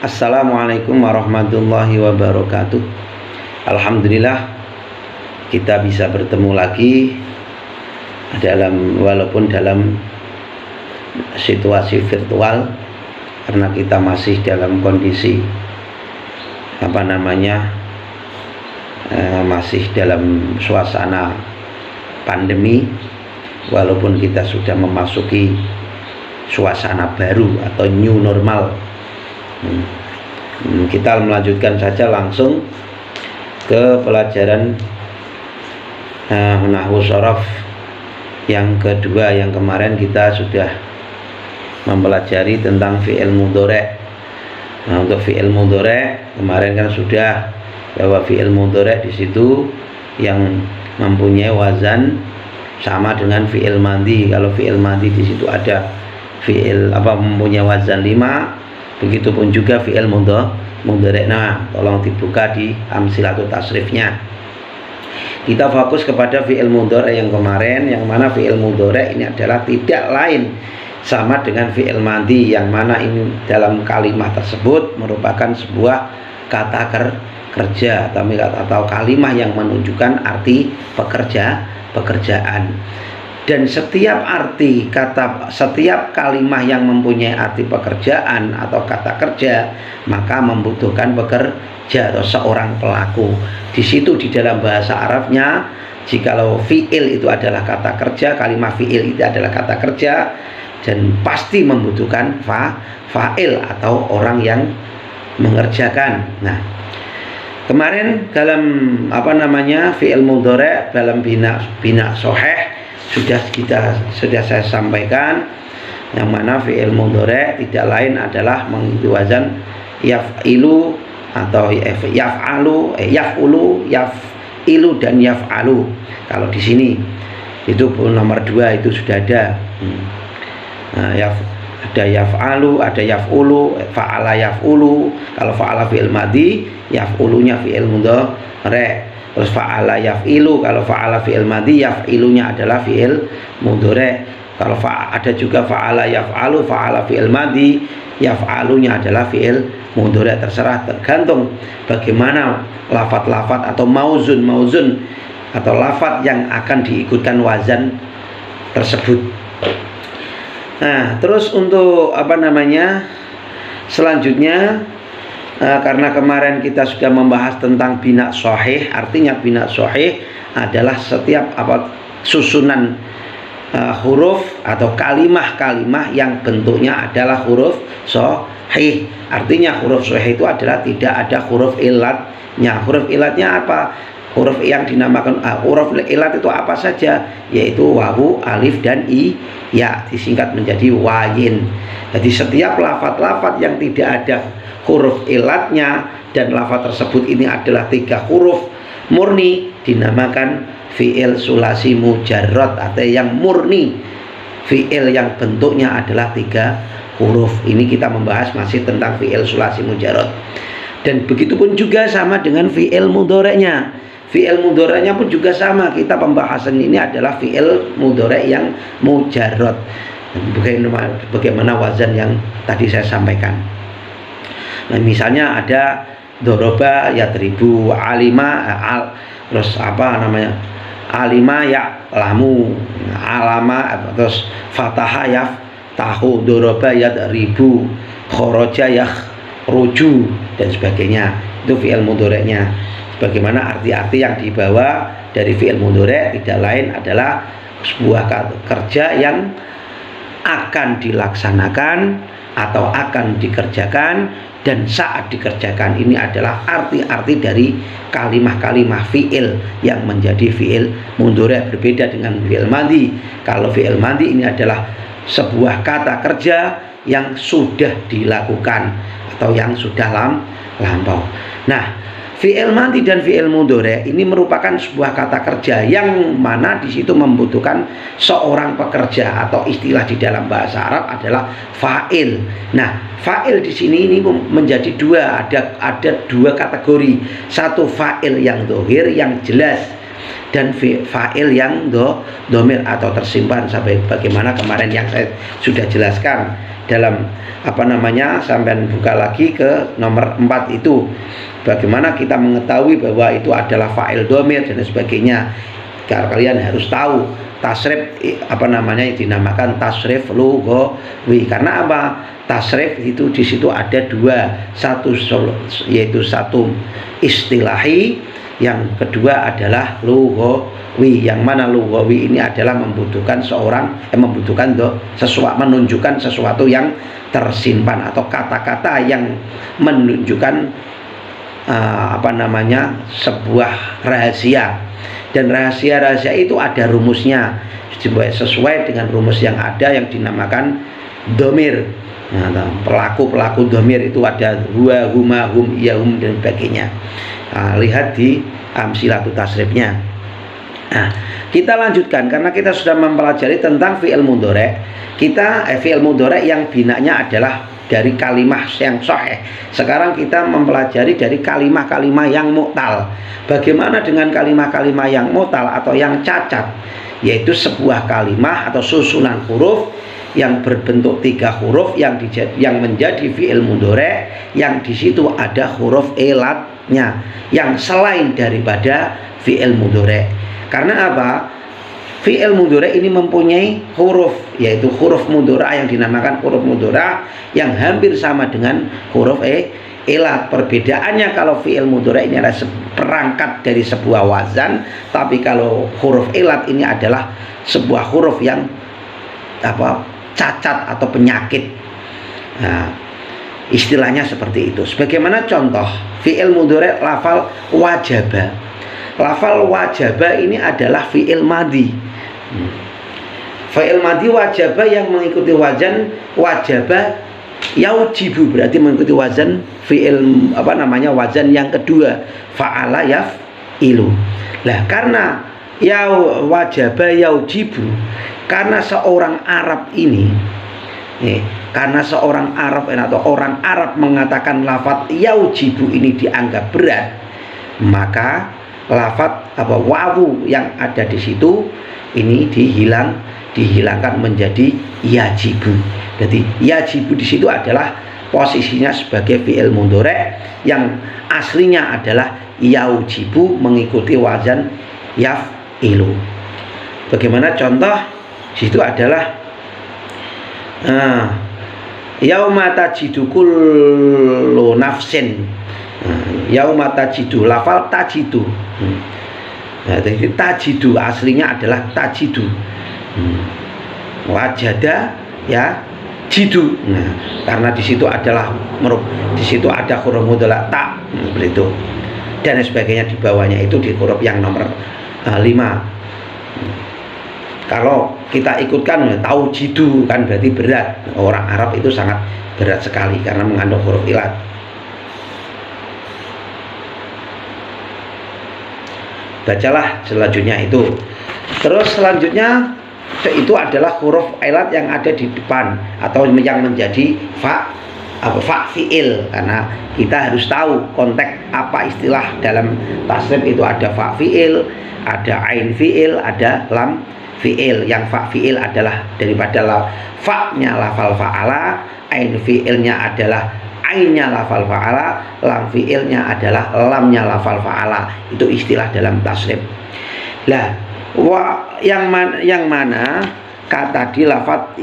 Assalamualaikum warahmatullahi wabarakatuh. Alhamdulillah kita bisa bertemu lagi walaupun dalam situasi virtual, karena kita masih dalam kondisi masih dalam suasana pandemi, walaupun kita sudah memasuki suasana baru atau new normal. Kita melanjutkan saja langsung ke pelajaran Nahwu Shorof yang kedua. Yang kemarin kita sudah mempelajari tentang fi'il mudhari'. Untuk fi'il mudhari' kemarin kan sudah bahwa fi'il mudhari' di situ yang mempunyai wazan sama dengan fi'il madhi. Kalau fi'il madhi di situ ada mempunyai wazan 5. Begitupun juga fi'il mudhari'. Nah, tolong dibuka di amsilatut tasrifnya. Kita fokus kepada fi'il mudhari' yang kemarin, yang mana fi'il mudhari' ini adalah tidak lain sama dengan fi'il madhi, yang mana ini dalam kalimat tersebut merupakan sebuah kata kerja atau kalimat yang menunjukkan arti pekerjaan. Dan setiap kalimat yang mempunyai arti pekerjaan atau kata kerja, maka membutuhkan pekerja atau seorang pelaku. Di situ di dalam bahasa Arabnya, jikalau fi'il itu adalah kata kerja, kalimat fi'il itu adalah kata kerja, dan pasti membutuhkan fa'il atau orang yang mengerjakan. Nah, kemarin dalam fi'il mudhari' dalam bina sahih sudah saya sampaikan, yang mana fi'il mudhari' tidak lain adalah mengikuti wazan yaf'ilu atau yaf'ulu, yaf'ilu dan yaf'alu. Kalau di sini itu nomor 2 itu sudah ada. Ada yaf'alu, ada yaf'ulu, fa'ala yaf'ulu. Kalau fa'ala fi'il madhi, yaf'ulunya fi'il mudhari'. Terus fa'ala yaf'ilu, kalau fa'ala fi'il madhi, yaf'ilunya adalah fi'il mudhari'. Kalau ada juga fa'ala yaf'alu, fa'ala fi'il madhi, yaf'alunya adalah fi'il mudhari'. Terserah, tergantung bagaimana lafat-lafat atau mauzun atau lafat yang akan diikutkan wazan tersebut. Nah, terus untuk selanjutnya, karena kemarin kita sudah membahas tentang bina sahih. Artinya bina sahih adalah setiap susunan huruf atau kalimah-kalimah yang bentuknya adalah huruf sahih. Artinya huruf sahih itu adalah tidak ada huruf ilatnya. Huruf ilatnya apa? Huruf yang dinamakan huruf ilat itu apa saja? Yaitu wawu, alif, dan ya, disingkat menjadi wayin. Jadi setiap lafaz-lafaz yang tidak ada huruf ilatnya dan lafaz tersebut ini adalah 3 huruf murni, dinamakan fi'il sulasi mujarrad atau yang murni, fi'il yang bentuknya adalah 3 huruf. Ini kita membahas masih tentang fi'il sulasi mujarrad. Dan begitupun juga sama dengan fi'il mudhari'nya. Fi'il mudhari'nya pun juga sama. Kita pembahasan ini adalah fi'il mudhari' yang mujarrad. Bagaimana wazan yang tadi saya sampaikan. Nah, misalnya ada doroba yadribu, alima terus alima ya'lamu, alama terus fataha yaftahu, doroba yadribu, kharaja yakhruju, dan sebagainya. Itu fi'il mudhari'nya. Bagaimana arti-arti yang dibawa dari fi'il mudhari' tidak lain adalah sebuah kerja yang akan dilaksanakan atau akan dikerjakan, dan saat dikerjakan ini adalah arti-arti dari kalimah-kalimah fi'il yang menjadi fi'il mudhari'. Berbeda dengan fi'il madhi. Kalau fi'il madhi ini adalah sebuah kata kerja yang sudah dilakukan atau yang sudah lampau. Nah, fi'il madhi dan fi'il mudhari' ini merupakan sebuah kata kerja yang mana di situ membutuhkan seorang pekerja, atau istilah di dalam bahasa Arab adalah fa'il. Nah, fa'il di sini ini menjadi 2, ada 2 kategori. Satu fa'il yang zahir, yang jelas, dan fa'il yang domir atau tersimpan, sampai bagaimana kemarin yang saya sudah jelaskan dalam sampai buka lagi ke nomor 4 itu, bagaimana kita mengetahui bahwa itu adalah fa'il domir dan sebagainya. Kalian harus tahu tasrif dinamakan tasrif lughawi. Karena apa? Tasrif itu di situ ada dua, yaitu satu istilahi, yang kedua adalah lughawi. Yang mana lughawi ini adalah menunjukkan sesuatu yang tersimpan atau kata-kata yang menunjukkan sebuah rahasia. Dan rahasia-rahasia itu ada rumusnya, sesuai dengan rumus yang ada yang dinamakan domir. Nah, pelaku domir itu ada huwa, huma, hum, iya, hum dan sebagainya. Lihat di amsilatut tasrifnya. Nah, kita lanjutkan karena kita sudah mempelajari tentang fi'il mudhari'. Fi'il mudhari' yang binanya adalah dari kalimah yang sahih. Sekarang kita mempelajari dari kalimah-kalimah yang mu'tal. Bagaimana dengan kalimah-kalimah yang mu'tal atau yang cacat? Yaitu sebuah kalimah atau susunan huruf yang berbentuk 3 huruf yang menjadi fi'il mudhari', yang di situ ada huruf ilatnya yang selain daripada fi'il mudhari'. Karena apa? Fi'il mudhari' ini mempunyai huruf, yaitu huruf mudhari' yang dinamakan huruf mudhari' yang hampir sama dengan huruf ilat. Perbedaannya, kalau fi'il mudhari' ini adalah perangkat dari sebuah wazan, tapi kalau huruf ilat ini adalah sebuah huruf yang cacat atau penyakit. Nah, istilahnya seperti itu. Sebagaimana contoh fi'il mudhari' lafal wajaba. Lafal wajaba ini adalah fi'il madhi. Fa'il madhi wajaba yang mengikuti wazan wajaba yaujibu, berarti mengikuti wazan fi'il wazan yang kedua, fa'ala yaf'ilu. Lah, karena wajaba yaujibu, karena seorang Arab ini karena seorang Arab atau orang Arab mengatakan lafaz yaujibu ini dianggap berat, maka lafaz wawu yang ada di situ ini dihilangkan menjadi yajibu. Jadi yajibu di situ adalah posisinya sebagai fi'il mudhari' yang aslinya adalah yaujibu mengikuti wazan yaf'ilu. Bagaimana contoh? Di situ adalah yauma tajidu kullu nafsin. Yauma tajidu, lafal tajidu. Jadi tajidu aslinya adalah tajidu. Wajada jidu. Nah, karena di situ ada huruf mudhari' ta, seperti itu. Dan sebagainya di bawahnya itu di huruf yang nomor 5. Kalau kita ikutkan tahu jidu kan berarti berat. Orang Arab itu sangat berat sekali karena mengandung huruf ilat. Bacalah selanjutnya itu. Terus selanjutnya itu adalah huruf ilat yang ada di depan atau yang menjadi fi'il, karena kita harus tahu konteks apa istilah dalam tasrif itu. Ada fa fi'il, ada ain fi'il, ada lam fi'il. Yang fa fi'il adalah daripada fa-nya lafal fa'ala, ain fi'ilnya adalah ainnya lafal fa'ala, lam fi'ilnya adalah lamnya lafal fa'ala. Itu istilah dalam tasrif. Lah, yang mana kata di lafaz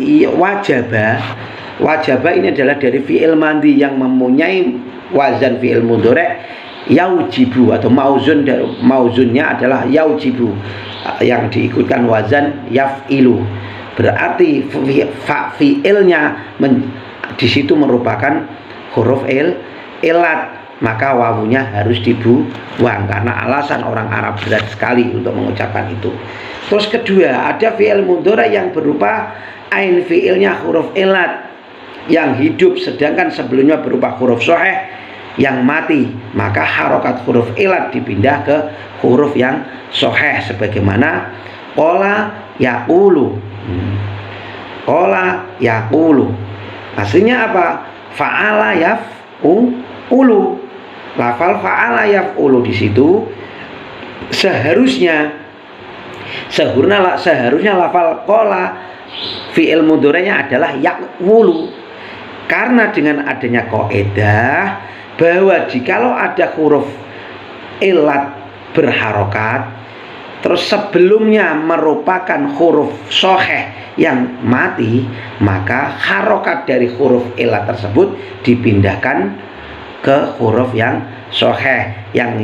wajaba ini adalah dari fi'il madhi yang mempunyai wazan fi'il mudhari' yaujibu, atau mauzunnya adalah yaujibu yang diikutkan wazan yaf'ilu. Berarti fi'ilnya di situ merupakan huruf ilat, maka wawunya harus dibuang karena alasan orang Arab berat sekali untuk mengucapkan itu. Terus kedua, ada fi'il mudhari' yang berupa ain fi'ilnya huruf ilat yang hidup, sedangkan sebelumnya berupa huruf sahih yang mati, maka harokat huruf ilat dipindah ke huruf yang sahih, sebagaimana qala yaqulu. Qala yaqulu aslinya apa? Fa'ala yaf'ulu. Lafal fa'ala yaf'ulu di situ seharusnya Seharusnya lafal qala fi'il mudhari'nya adalah yaqulu. Karena dengan adanya kaidah bahwa jikalau ada huruf ilat berharokat terus sebelumnya merupakan huruf shahih yang mati, maka harokat dari huruf ilat tersebut dipindahkan ke huruf yang shahih, yang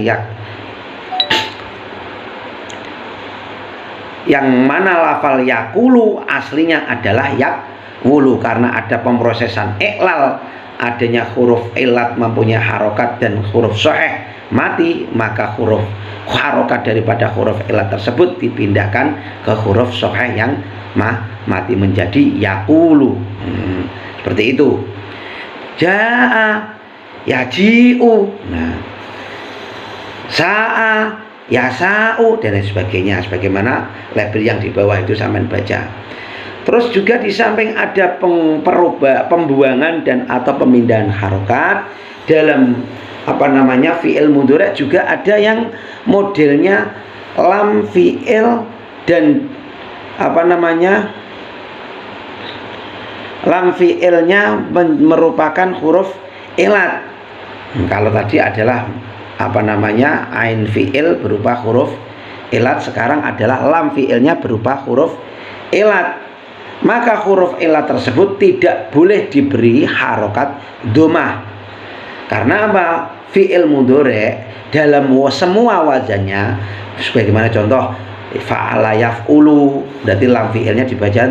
mana lafal yakulu aslinya adalah yakwulu. Karena ada pemrosesan iklal, adanya huruf ilat mempunyai harokat dan huruf shahih mati, maka huruf harokat daripada huruf ilat tersebut dipindahkan ke huruf shahih yang mati menjadi yakulu. Seperti itu. Jaa yaji'u, nah, sa'a yasa'u dan lain sebagainya, sebagaimana label yang di bawah itu sampean baca. Terus juga di samping ada pembuangan dan atau pemindahan harokat dalam fi'il mudhari' juga ada yang modelnya lam fi'il dan lam fi'ilnya merupakan huruf ilat. Kalau tadi adalah ain fi'il berupa huruf ilat, sekarang adalah lam fi'ilnya berupa huruf ilat. Maka huruf ilat tersebut tidak boleh diberi harokat dhammah. Karena apa? Fi'il mudhari' dalam semua wazannya, sebagaimana contoh fa'ala yaf'ulu, berarti lam fi'ilnya dibaca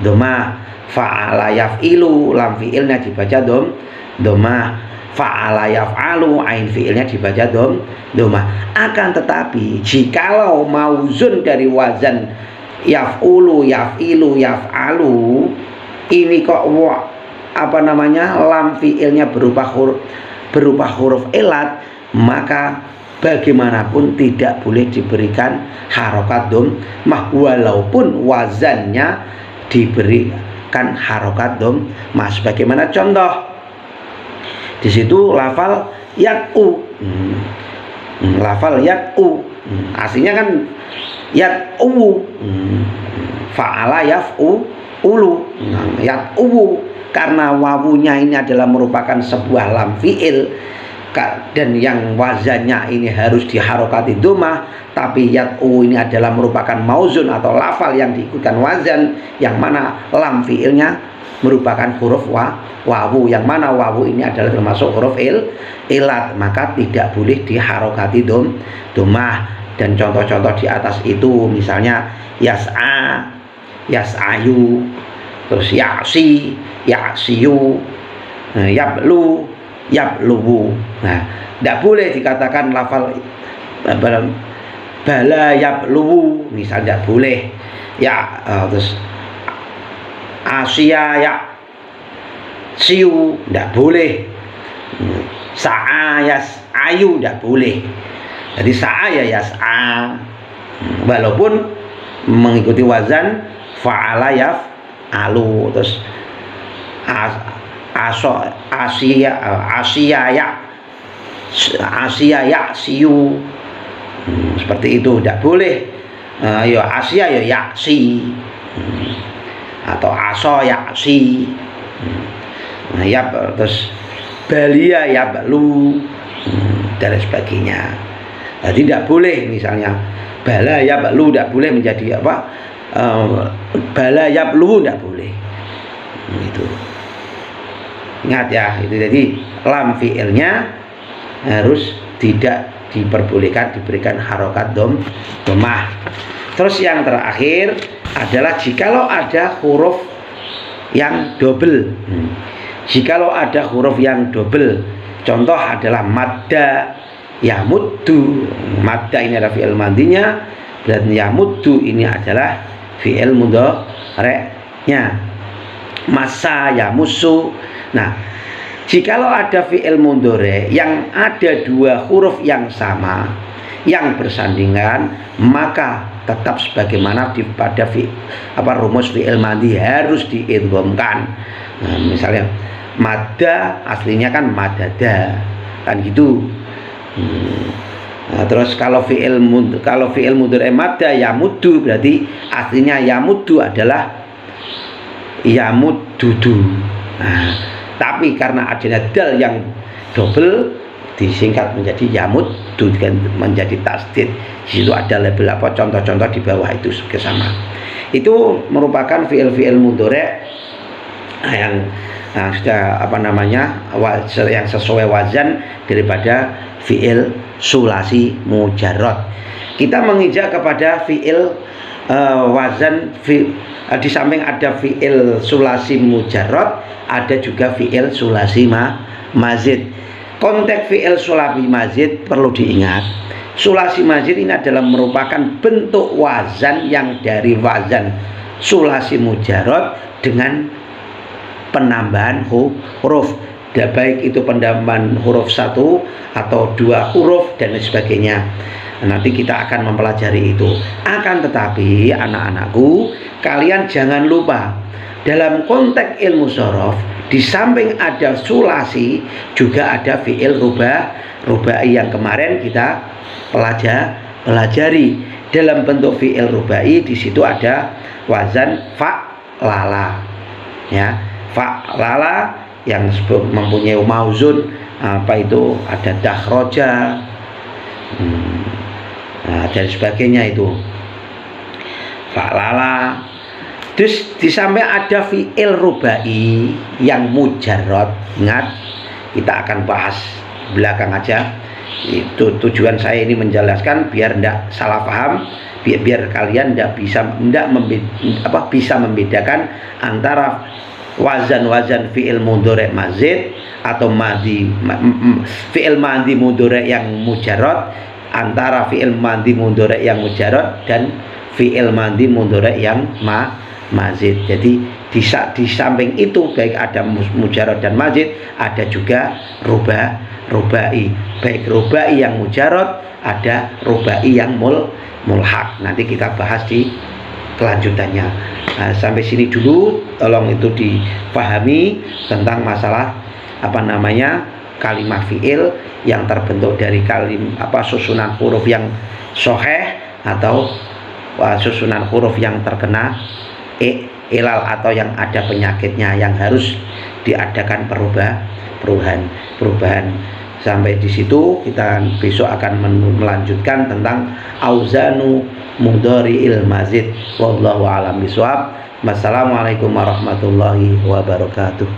dhammah. Fa'ala yaf'ilu, lam fi'ilnya dibaca dhammah. Fa'ala yaf'alu, ain fi'ilnya dibaca dhammah. Akan tetapi jikalau mauzun dari wazan yaf'ulu, yaf'ilu, yaf'alu ini kok lam fi'ilnya berupa huruf ilat, maka bagaimanapun tidak boleh diberikan harokat dhammah walaupun wazannya diberikan harokat dhammah. Sebagaimana contoh di situ lafal yak'u, lafal yak'u aslinya kan yak'u, fa'ala yaf'ulu, yak'u. Karena wawunya ini adalah merupakan sebuah lam fi'il dan yang wazannya ini harus diharokati dhammah, tapi yak'u ini adalah merupakan mauzun atau lafal yang diikutkan wazan yang mana lam fi'ilnya merupakan huruf wawu, yang mana wawu ini adalah termasuk huruf ilat, maka tidak boleh diharokati dhammah. Dan contoh-contoh di atas itu misalnya yas'a, yas'ayu, terus ya'si, ya'siyu, yablu, yabluwu. Nah, tidak boleh dikatakan lafal bala yabluwu, misal tidak boleh. Terus Asia ya siu, tidak boleh. Sa'a yas ayu, tidak boleh. Jadi sa'a ya yas'a, walaupun mengikuti wazan fa'ala yaf'alu. Terus Asia ya siu, seperti itu tidak boleh. Asia ya yaksi, atau aso yaksi. Terus balia ya balu dan sebagainya. Jadi tidak boleh misalnya bala ya balu, tidak boleh menjadi bala ya balu, tidak boleh. Itu ingat ya, itu jadi lam fi'ilnya harus tidak diperbolehkan diberikan harokat dhammah. Terus yang terakhir adalah jikalau ada huruf yang double. Jikalau ada huruf yang double, contoh adalah madda yamuddu. Madda ini adalah fi'il madhinya, dan yamuddu ini adalah fi'il mudhari'nya. Masa yamusu. Nah, jikalau ada fi'il mudhari' yang ada dua huruf yang sama yang bersandingan, maka tetap sebagaimana pada rumus fi'il madhi harus diidghamkan. Nah, misalnya madda aslinya kan madada, kan gitu. Nah, terus kalau fi'il mudhari' madda yamuddu, berarti aslinya yamuddu adalah yamuddudu. Nah, tapi karena adanya dal yang double disingkat menjadi yamuddu dan menjadi tasdid. Di situ ada label apa, contoh-contoh di bawah itu sama. Itu merupakan fi'il mudhari' yang sudah yang sesuai wazan daripada fi'il sulasi mujarrad. Kita menginjak kepada fi'il wazan di samping ada fi'il sulasi mujarrad, ada juga fi'il sulasi mazid. Konteks fi'il sulasi mazid perlu diingat, sulasi mazid ini adalah merupakan bentuk wazan yang dari wazan sulasi mujarrad dengan penambahan huruf, baik itu penambahan huruf 1 atau 2 huruf dan sebagainya. Nanti kita akan mempelajari itu. Akan tetapi anak-anakku, kalian jangan lupa dalam konteks ilmu shorof, di samping ada sulasi juga ada fi'il rubai yang kemarin kita pelajari. Dalam bentuk fi'il rubai di situ ada wazan fa'lala, ya, fa'lala yang mempunyai mauzun itu ada dakhroja dan sebagainya itu fa'lala. Terus di samping ada fi'il rubai yang mujarrad. Ingat, kita akan bahas belakang aja. Itu tujuan saya ini menjelaskan biar tidak salah paham, biar kalian bisa membedakan antara wazan fi'il mudhari' mazid atau fi'il madhi mudhari' yang mujarrad, antara fi'il madhi mudhari' yang mujarrad dan fi'il madhi mudhari' yang mazid. Jadi di samping itu baik ada mujarrad dan mazid, ada juga rubai. Baik rubai yang mujarrad, ada rubai yang mulhaq. Nanti kita bahas di kelanjutannya. Sampai sini dulu, tolong itu dipahami tentang masalah kalimah fi'il yang terbentuk dari susunan huruf yang sahih atau susunan huruf yang terkena ilal atau yang ada penyakitnya, yang harus diadakan perubahan. Sampai di situ kita besok akan melanjutkan tentang auzanu mudhari'il mazid. Wallahu a'lam bishawab. Wassalamualaikum warahmatullahi wabarakatuh.